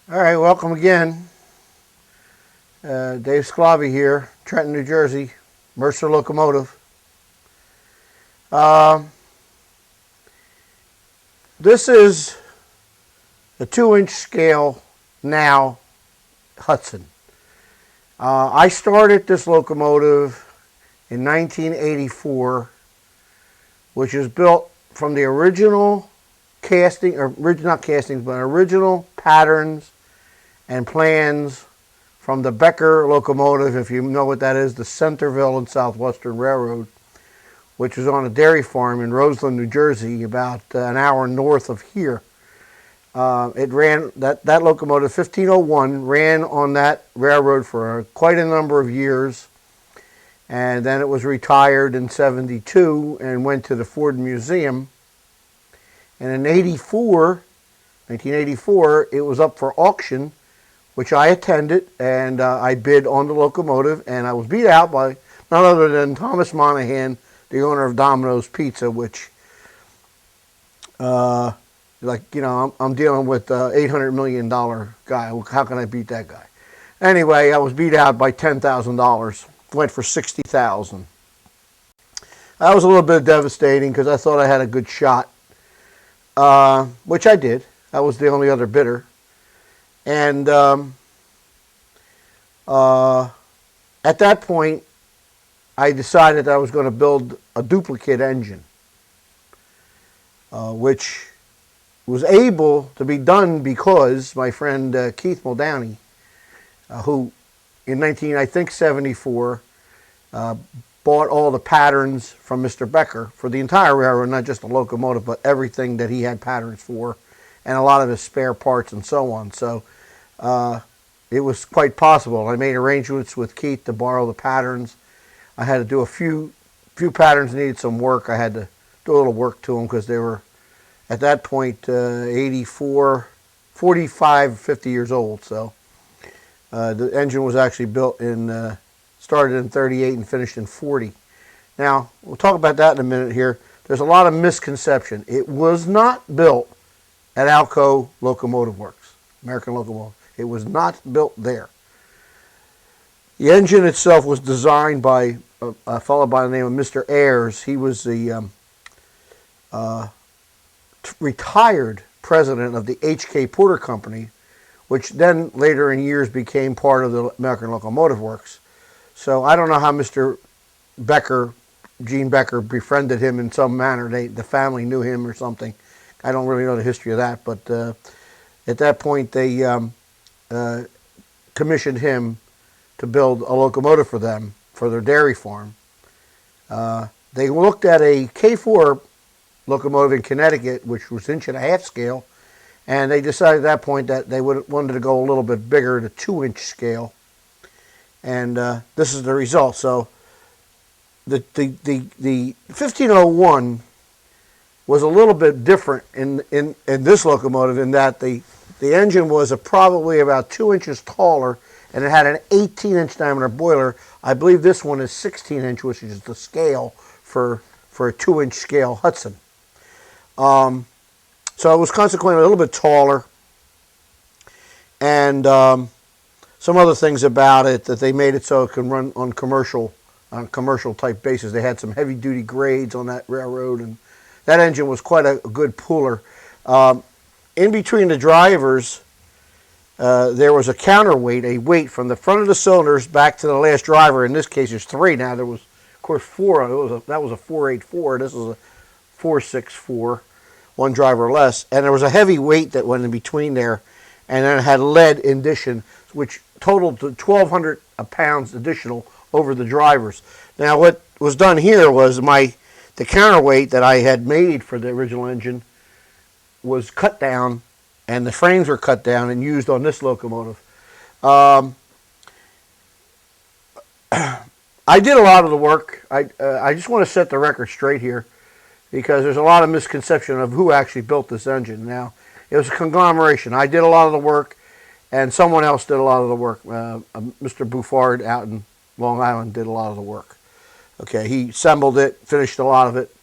All right, welcome again. Dave Sclavi here, Trenton, New Jersey, Mercer Locomotive. Uh, this is a 2-inch scale now Hudson. I started this locomotive in 1984, which is built from the original casting, or not castings, but original patterns and plans from the Becker locomotive, if you know what that is, the Centerville and Southwestern Railroad, which was on a dairy farm in Roseland, New Jersey, about an hour north of here. It ran, that locomotive, 1501, ran on that railroad for quite a number of years, and then it was retired in 72 and went to the Ford Museum. And in 1984, it was up for auction, which I attended, and I bid on the locomotive, and I was beat out by none other than Thomas Monahan, the owner of Domino's Pizza, which, I'm dealing with an $800 million guy. How can I beat that guy? Anyway, I was beat out by $10,000. Went for $60,000. That was a little bit devastating because I thought I had a good shot, which I did. I was the only other bidder. And at that point, I decided I was going to build a duplicate engine, which was able to be done because my friend Keith Muldowney, who in 1974 bought all the patterns from Mr. Becker for the entire railroad, not just the locomotive, but everything that he had patterns for, and a lot of his spare parts and so on. So it was quite possible. I made arrangements with Keith to borrow the patterns. I had to do a few patterns needed some work. I had to do a little work to them because they were, at that point, 84, 45, 50 years old. So the engine was actually built in, started in 38 and finished in 40. Now, we'll talk about that in a minute here. There's a lot of misconception. It was not built at Alco Locomotive Works, American Locomotive. It was not built there. The engine itself was designed by a fellow by the name of Mr. Ayers. He was the retired president of the H.K. Porter Company, which then later in years became part of the American Locomotive Works. So I don't know how Mr. Becker, Gene Becker, befriended him in some manner. The family knew him or something. I don't really know the history of that, but at that point they commissioned him to build a locomotive for them, for their dairy farm. They looked at a K4 locomotive in Connecticut, which was 1.5-inch scale, and they decided at that point that they wanted to go a little bit bigger, to 2-inch scale. And this is the result. So the 1501 was a little bit different in this locomotive in that the engine was probably about 2 inches taller, and it had an 18-inch diameter boiler. I believe this one is 16-inch, which is the scale for a 2-inch scale Hudson. So it was consequently a little bit taller, and some other things about it that they made it so it can run on commercial type basis. They had some heavy duty grades on that railroad, and that engine was quite a good puller. In between the drivers, there was a counterweight, a weight from the front of the cylinders back to the last driver. In this case, there's 3 now. There was, of course, 4. That was a 484. This is a 464, one driver less. And there was a heavy weight that went in between there, and then it had lead addition, which totaled to 1,200 pounds additional over the drivers. Now, what was done here was the counterweight that I had made for the original engine was cut down, and the frames were cut down and used on this locomotive. I did a lot of the work. I just want to set the record straight here because there's a lot of misconception of who actually built this engine. Now, it was a conglomeration. I did a lot of the work, and someone else did a lot of the work. Mr. Buffard out in Long Island did a lot of the work. Okay, he assembled it, finished a lot of it.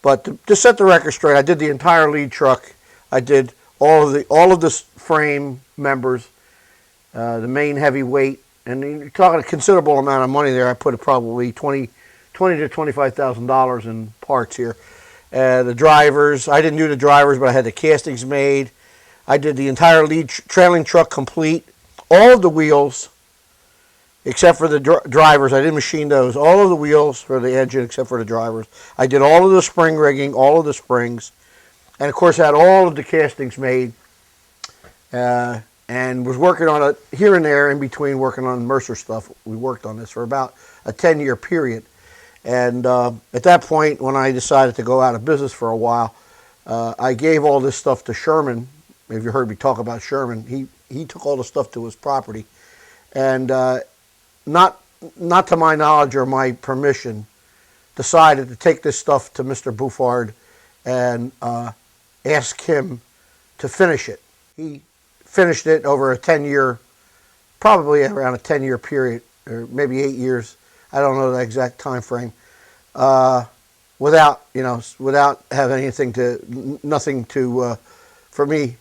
But to set the record straight, I did the entire lead truck. I did all of the frame members. the main heavy weight. And you're talking a considerable amount of money there. I put probably $20 to $25,000 in parts here. The drivers, I didn't do the drivers, but I had the castings made. I did the entire lead trailing truck complete. All of the wheels, except for the drivers. I didn't machine those. All of the wheels for the engine, except for the drivers. I did all of the spring rigging, all of the springs. And, of course, I had all of the castings made. And was working on it here and there in between working on Mercer stuff. We worked on this for about a 10-year period. And at that point, when I decided to go out of business for a while, I gave all this stuff to Sherman. If you heard me talk about Sherman, he took all the stuff to his property. And not to my knowledge or my permission, decided to take this stuff to Mr. Bouffard and ask him to finish it. He finished it over a 10-year, probably around a 10-year period, or maybe 8 years. I don't know the exact time frame. Without having nothing to, for me,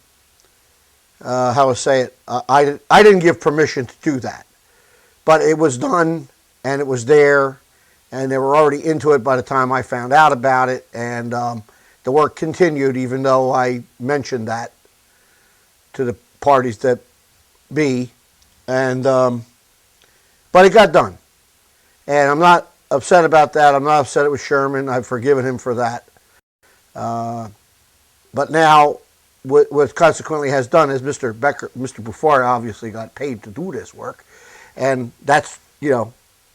how to say it. I didn't give permission to do that, but it was done and it was there, and they were already into it by the time I found out about it, and the work continued even though I mentioned that to the parties that be, and but it got done, and I'm not upset about that. I'm not upset with Sherman. I've forgiven him for that. But now, what consequently has done is Mr. Bouffard obviously got paid to do this work, and that's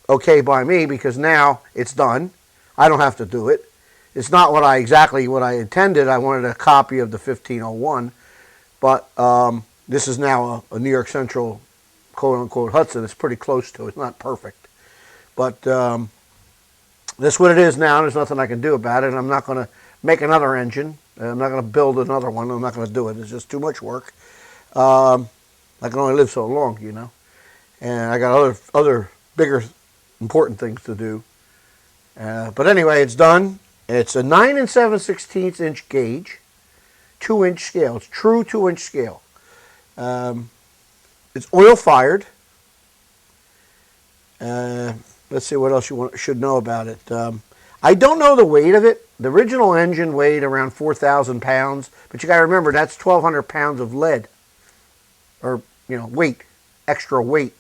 okay by me because now it's done. I don't have to do it. It's not exactly what I intended. I wanted a copy of the 1501, but this is now a New York Central, quote-unquote, Hudson. It's pretty close to it. It's not perfect. But that's what it is now. There's nothing I can do about it. I'm not going to make another engine. I'm not going to build another one. I'm not going to do it. It's just too much work. I can only live so long, And I got other bigger, important things to do. But anyway, it's done. It's a 9 7/16 inch gauge, 2-inch scale. It's true 2-inch scale. It's oil fired. Let's see what else you should know about it. I don't know the weight of it. The original engine weighed around 4,000 pounds, but you got to remember that's 1,200 pounds of lead, or weight, extra weight.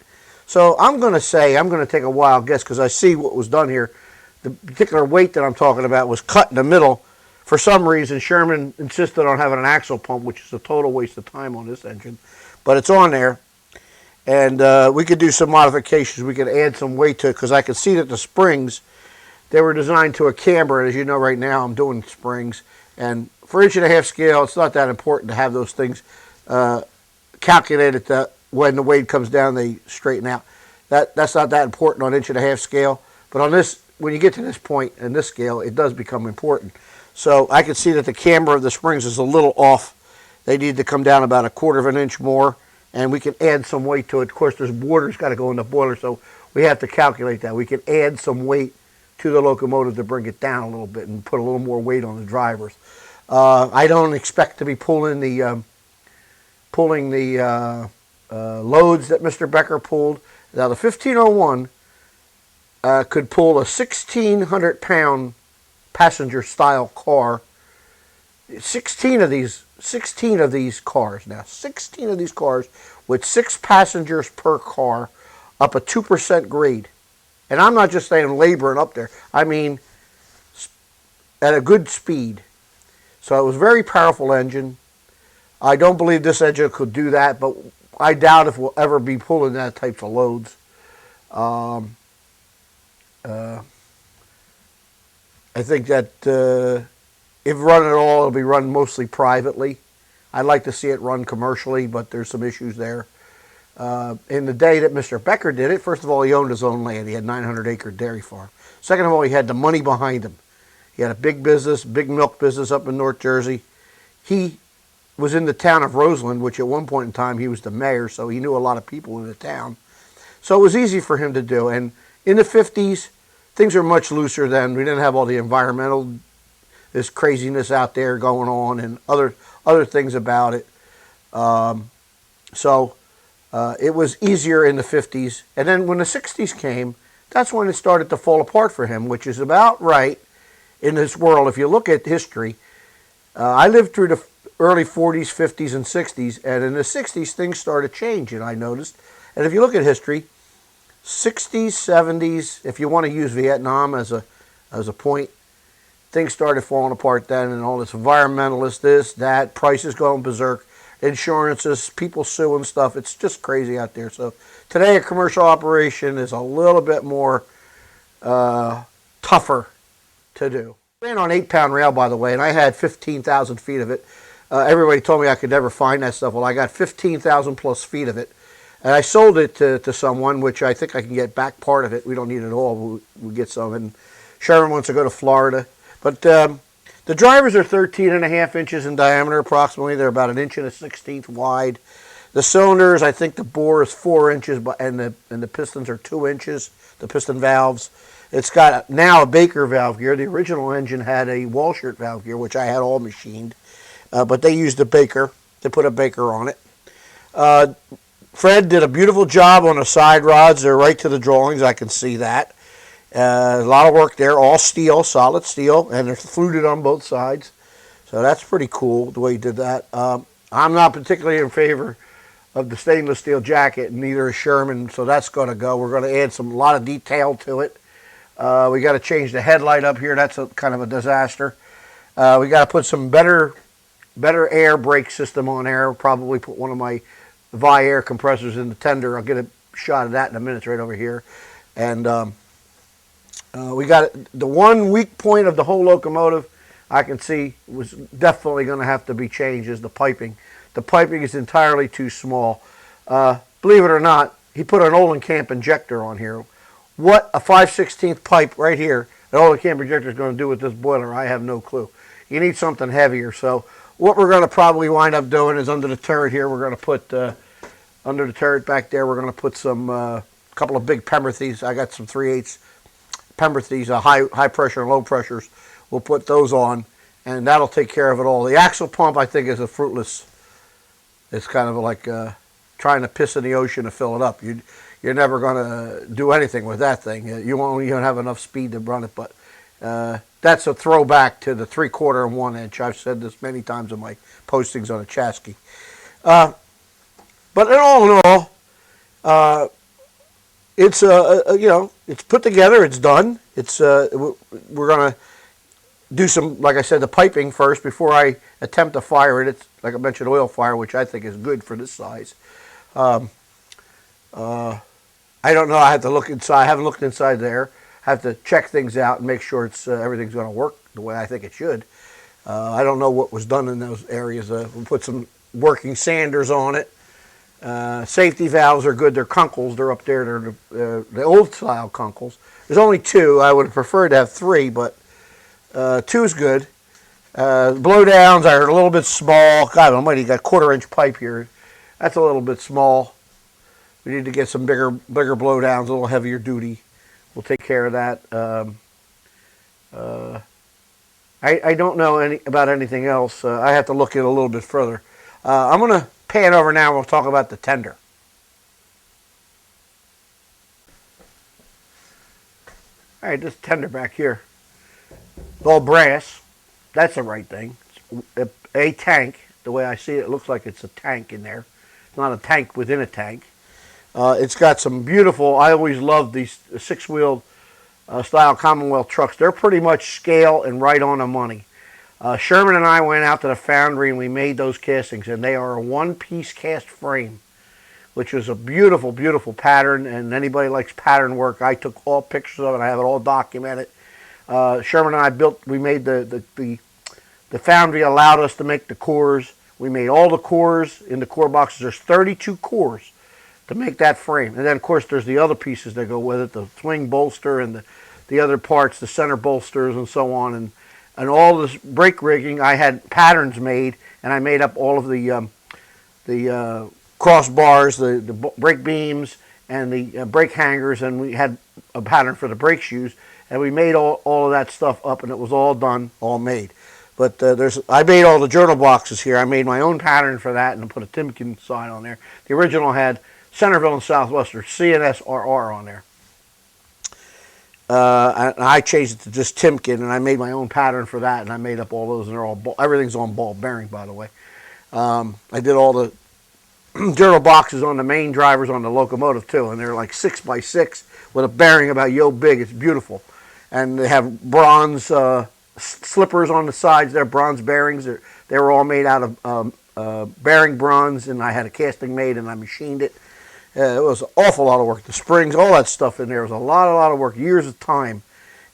So I'm going to take a wild guess because I see what was done here. The particular weight that I'm talking about was cut in the middle. For some reason, Sherman insisted on having an axle pump, which is a total waste of time on this engine. But it's on there. And we could do some modifications. We could add some weight to it because I could see that the springs, they were designed to a camber. As you know, right now I'm doing springs. And for 1.5-inch scale, it's not that important to have those things calculated that when the weight comes down, they straighten out. That's not that important on 1.5-inch scale. But on this, when you get to this point in this scale, it does become important. So I can see that the camber of the springs is a little off. They need to come down about 1/4 inch more, and we can add some weight to it. Of course, there's water's got to go in the boiler, so we have to calculate that. We can add some weight to the locomotive to bring it down a little bit and put a little more weight on the drivers. I don't expect to be pulling the loads that Mr. Becker pulled. Now, the 1501 could pull a 1,600-pound passenger-style car. 16 of these cars now. 16 of these cars with 6 passengers per car up a 2% grade. And I'm not just saying laboring up there. I mean at a good speed. So it was a very powerful engine. I don't believe this engine could do that, but I doubt if we'll ever be pulling that types of loads. I think that if run at all, it'll be run mostly privately. I'd like to see it run commercially, but there's some issues there. In the day that Mr. Becker did it, first of all, he owned his own land. He had a 900-acre dairy farm. Second of all, he had the money behind him. He had a big business, big milk business up in North Jersey. He was in the town of Roseland, which at one point in time he was the mayor, so he knew a lot of people in the town. So it was easy for him to do. And in the 50s, things were much looser then. We didn't have all the environmental, this craziness out there going on and other things about it. So It was easier in the 50s. And then when the 60s came, that's when it started to fall apart for him, which is about right in this world. If you look at history, I lived through the early 40s, 50s, and 60s, and in the 60s, things started changing, I noticed. And if you look at history, 60s, 70s, if you want to use Vietnam as a point, things started falling apart then, and all this environmentalist, this, that, prices going berserk, insurances, people suing stuff. It's just crazy out there. So today a commercial operation is a little bit more tougher to do. I ran on 8-pound rail, by the way, and I had 15,000 feet of it. Everybody told me I could never find that stuff. Well, I got 15,000 plus feet of it. And I sold it to someone, which I think I can get back part of it. We don't need it all. We'll get some. And Sherman wants to go to Florida. But the drivers are 13.5 inches in diameter approximately. They're about 1.1 inch wide. The cylinders, I think the bore is 4 inches, and the pistons are 2 inches, the piston valves. It's got now a Baker valve gear. The original engine had a Walshert valve gear, which I had all machined. But they used a Baker. They put a Baker on it. Fred did a beautiful job on the side rods. They're right to the drawings. I can see that. A lot of work there. All steel, solid steel, and they're fluted on both sides. So that's pretty cool the way he did that. I'm not particularly in favor of the stainless steel jacket, and neither is Sherman, so that's going to go. We're going to add a lot of detail to it. We got to change the headlight up here. That's kind of a disaster. We got to put some better air brake system on there. Probably put one of my Vi air compressors in the tender. I'll get a shot of that in a minute. It's right over here. And we got the one weak point of the whole locomotive I can see was definitely going to have to be changed is the piping. The piping is entirely too small. Believe it or not, he put an Olenkamp injector on here. What a 5/16 pipe right here, an Olenkamp injector is going to do with this boiler, I have no clue. You need something heavier. So what we're going to probably wind up doing is under the turret here, we're going to put, under the turret back there, we're going to put some, couple of big Pemberthys. I got some 3/8 Pemberthys, high pressure and low pressures. We'll put those on, and that'll take care of it all. The axle pump, I think, is a fruitless. It's kind of like trying to piss in the ocean to fill it up. You're never going to do anything with that thing. You won't even have enough speed to run it, but that's a throwback to the 3/4 and 1 inch. I've said this many times in my postings on a chassis. But in all, it's it's put together. It's done. It's we're gonna do some, like I said, the piping first before I attempt to fire it. It's like I mentioned, oil fire, which I think is good for this size. I don't know. I have to look inside. I haven't looked inside there. I have to check things out and make sure it's everything's going to work the way I think it should. I don't know what was done in those areas. We put some working sanders on it. Safety valves are good. They're Kunkels. They're up there. They're the old style Kunkels. There's only 2. I would have preferred to have 3, but 2 is good. Blowdowns are a little bit small. God almighty, you got 1/4 inch pipe here. That's a little bit small. We need to get some bigger blowdowns, a little heavier duty. We'll take care of that. I don't know about anything else. I have to look at it a little bit further. I'm going to pan over now and we'll talk about the tender. All right, this tender back here. It's all brass. That's the right thing. It's a tank. The way I see it, it looks like it's a tank in there. It's not a tank within a tank. It's got some beautiful, I always loved these 6-wheel style Commonwealth trucks. They're pretty much scale and right on the money. Sherman and I went out to the foundry and we made those castings, and they are a one-piece cast frame, which is a beautiful, beautiful pattern. And anybody likes pattern work, I took all pictures of it. I have it all documented. Sherman and I we made the foundry allowed us to make the cores. We made all the cores in the core boxes. There's 32 cores to make that frame. And then, of course, there's the other pieces that go with it, the swing bolster and the other parts, the center bolsters and so on. And all this brake rigging, I had patterns made, and I made up all of the crossbars, the brake beams, and the brake hangers, and we had a pattern for the brake shoes. And we made all of that stuff up, and it was all done, all made. But I made all the journal boxes here. I made my own pattern for that and put a Timken sign on there. The original had Centerville and Southwestern, CNSRR on there. And I changed it to just Timken, and I made my own pattern for that, and I made up all those, and they're all everything's on ball bearing, by the way. I did all the journal boxes on the main drivers on the locomotive too, and they're like 6x6 with a bearing about yo big. It's beautiful, and they have bronze slippers on the sides. They're bronze bearings. They were all made out of bearing bronze, and I had a casting made, and I machined it. It was an awful lot of work. The springs, all that stuff in there was a lot of work. Years of time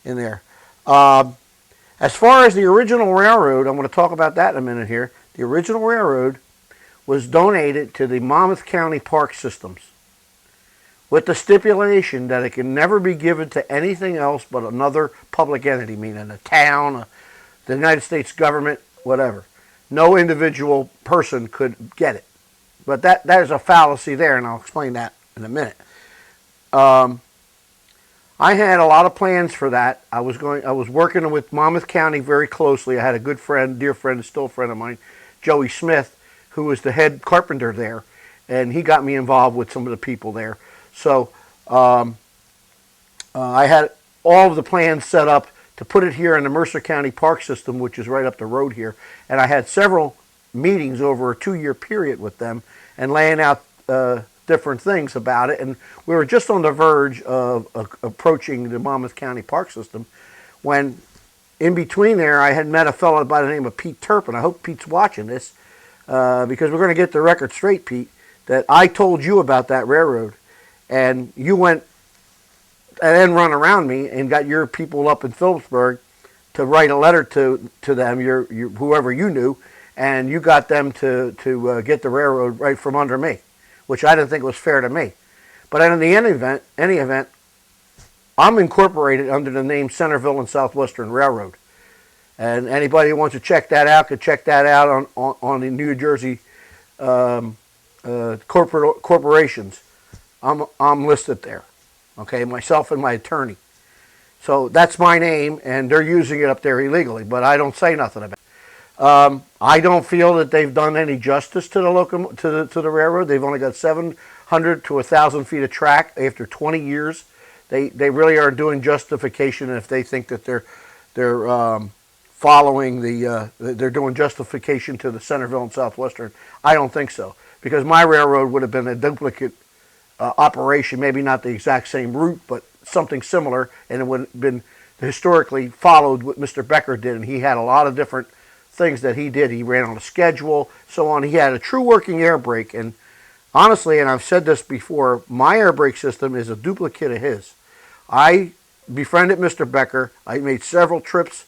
in there. As far as the original railroad, I'm going to talk about that in a minute here. The original railroad was donated to the Monmouth County Park Systems with the stipulation that it can never be given to anything else but another public entity, meaning a town, the United States government, whatever. No individual person could get it. But that is a fallacy there, and I'll explain that in a minute. I had a lot of plans for that. I was working with Monmouth County very closely. I had a good friend, dear friend, still a friend of mine, Joey Smith, who was the head carpenter there, and he got me involved with some of the people there. So I had all of the plans set up to put it here in the Mercer County Park System, which is right up the road here, and I had several meetings over a 2-year period with them and laying out different things about it. And we were just on the verge of approaching the Monmouth County Park System when in between there I had met a fellow by the name of Pete Turpin. I hope Pete's watching this because we're going to get the record straight, Pete, that I told you about that railroad and you went and then run around me and got your people up in Phillipsburg to write a letter to them, whoever you knew, and you got them to get the railroad right from under me, which I didn't think was fair to me. But in any event, I'm incorporated under the name Centerville and Southwestern Railroad. And anybody who wants to check that out could check that out on the New Jersey corporations. I'm listed there, okay, myself and my attorney. So that's my name, and they're using it up there illegally, but I don't say nothing about it. I don't feel that they've done any justice to the railroad. They've only got 700 to 1,000 feet of track after 20 years. They really are doing justification if they think that they're following they're doing justification to the Centerville and Southwestern. I don't think so, because my railroad would have been a duplicate operation, maybe not the exact same route, but something similar, and it would have been historically followed what Mr. Becker did, and he had a lot of different things that he did. He ran on a schedule, so on. He had a true working air brake, and honestly, and I've said this before, my air brake system is a duplicate of his. I befriended Mr. Becker. I made several trips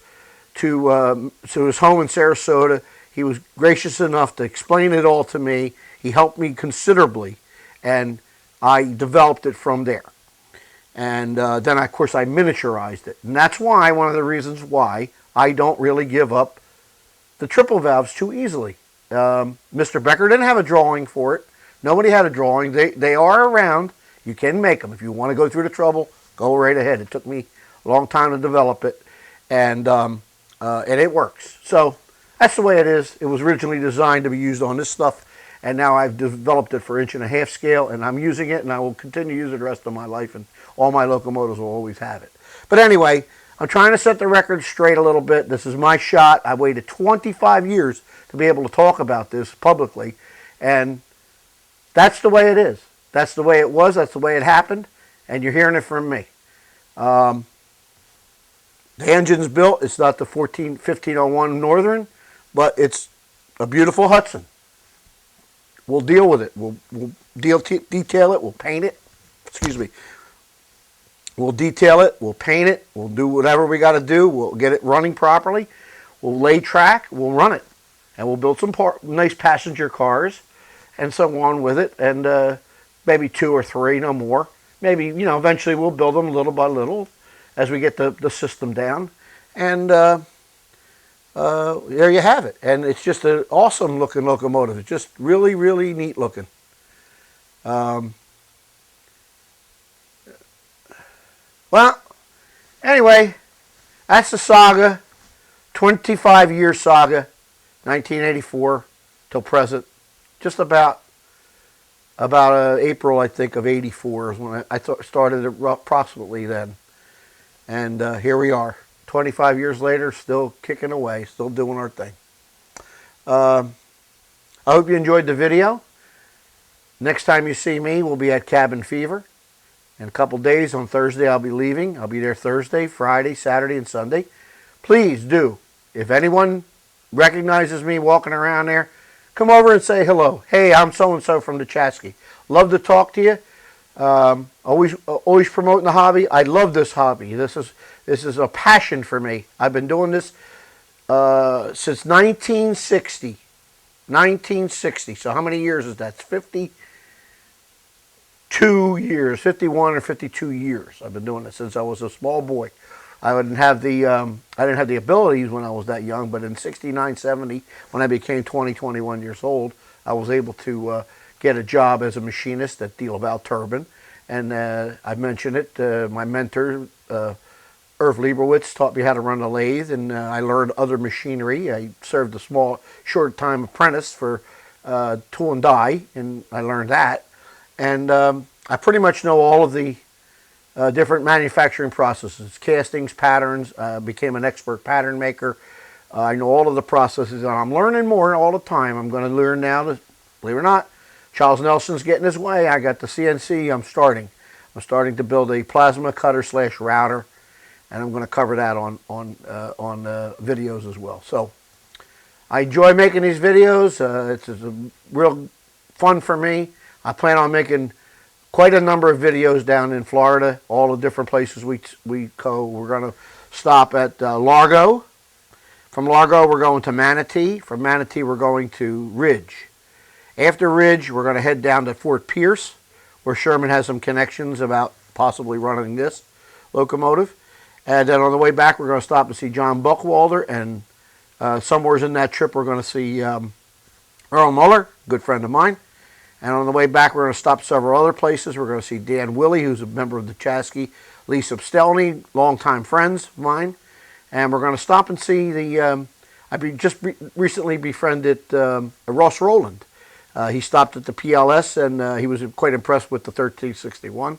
to his home in Sarasota. He was gracious enough to explain it all to me. He helped me considerably, and I developed it from there. And then, of course, I miniaturized it. And that's why, one of the reasons why I don't really give up the triple valves too easily. Mr. Becker didn't have a drawing for it. Nobody had a drawing. They are around. You can make them. If you want to go through the trouble, go right ahead. It took me a long time to develop it, and it works. So that's the way it is. It was originally designed to be used on this stuff, and now I've developed it for 1.5" scale, and I'm using it, and I will continue to use it the rest of my life, and all my locomotives will always have it. But anyway, I'm trying to set the record straight a little bit. This is my shot. I waited 25 years to be able to talk about this publicly, and that's the way it is. That's the way it was. That's the way it happened, and you're hearing it from me. The engine's built. It's not the 1501 Northern, but it's a beautiful Hudson. We'll deal with it. We'll detail it. We'll paint it. Excuse me. We'll detail it. We'll paint it. We'll do whatever we got to do. We'll get it running properly. We'll lay track. We'll run it. And we'll build some nice passenger cars and so on with it. And maybe 2 or 3, no more. Maybe, eventually we'll build them little by little as we get the system down. And there you have it. And it's just an awesome looking locomotive. It's just really, really neat looking. Well, anyway, that's the saga, 25-year saga, 1984 till present. Just about about April, I think, of '84 is when I started it approximately then. And here we are, 25 years later, still kicking away, still doing our thing. I hope you enjoyed the video. Next time you see me, we'll be at Cabin Fever. In a couple days, on Thursday, I'll be leaving. I'll be there Thursday, Friday, Saturday, and Sunday. Please do. If anyone recognizes me walking around there, come over and say hello. Hey, I'm so-and-so from the Chatsky. Love to talk to you. Always promoting the hobby. I love this hobby. This is a passion for me. I've been doing this since 1960. 1960. So how many years is that? It's 52 years, 51 or 52 years. I've been doing it since I was a small boy. I didn't have the abilities when I was that young, but in 69, 70, when I became 20, 21 years old, I was able to get a job as a machinist at Deal Valve Turbine. And I mentioned it, my mentor, Irv Lieberwitz, taught me how to run a lathe, and I learned other machinery. I served a short-time apprentice for tool and die, and I learned that. And I pretty much know all of the different manufacturing processes, castings, patterns. Became an expert pattern maker. I know all of the processes, and I'm learning more all the time. I'm going to learn now, believe it or not, Charles Nelson's getting his way. I got the CNC. I'm starting to build a plasma cutter / router, and I'm going to cover that on videos as well. So I enjoy making these videos. It's a real fun for me. I plan on making quite a number of videos down in Florida, all the different places we go. We're going to stop at Largo. From Largo, we're going to Manatee. From Manatee, we're going to Ridge. After Ridge, we're going to head down to Fort Pierce, where Sherman has some connections about possibly running this locomotive. And then on the way back, we're going to stop and see John Buckwalter. And somewhere in that trip, we're going to see Earl Muller, good friend of mine. And on the way back, we're going to stop several other places. We're going to see Dan Willey, who's a member of the Chatsky, Lee Substelny, longtime friends of mine. And we're going to stop and see recently befriended Ross Rowland. He stopped at the PLS, and he was quite impressed with the 1361.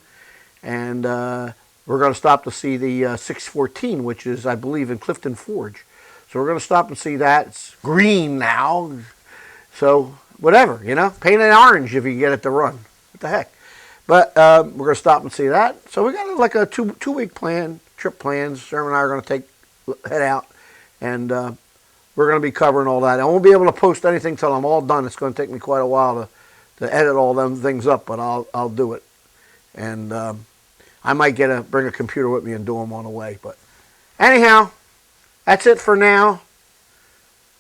And we're going to stop to see the 614, which is, I believe, in Clifton Forge. So we're going to stop and see that. It's green now. So whatever, paint it orange if you can get it to run. What the heck? But we're going to stop and see that. So we got like a two-week trip plans. Sherman and I are going to head out, and we're going to be covering all that. I won't be able to post anything until I'm all done. It's going to take me quite a while to edit all them things up, but I'll do it. And I might bring a computer with me and do them on the way. But anyhow, that's it for now.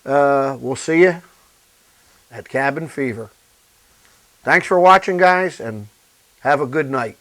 We'll see you at Cabin Fever. Thanks for watching, guys, and have a good night.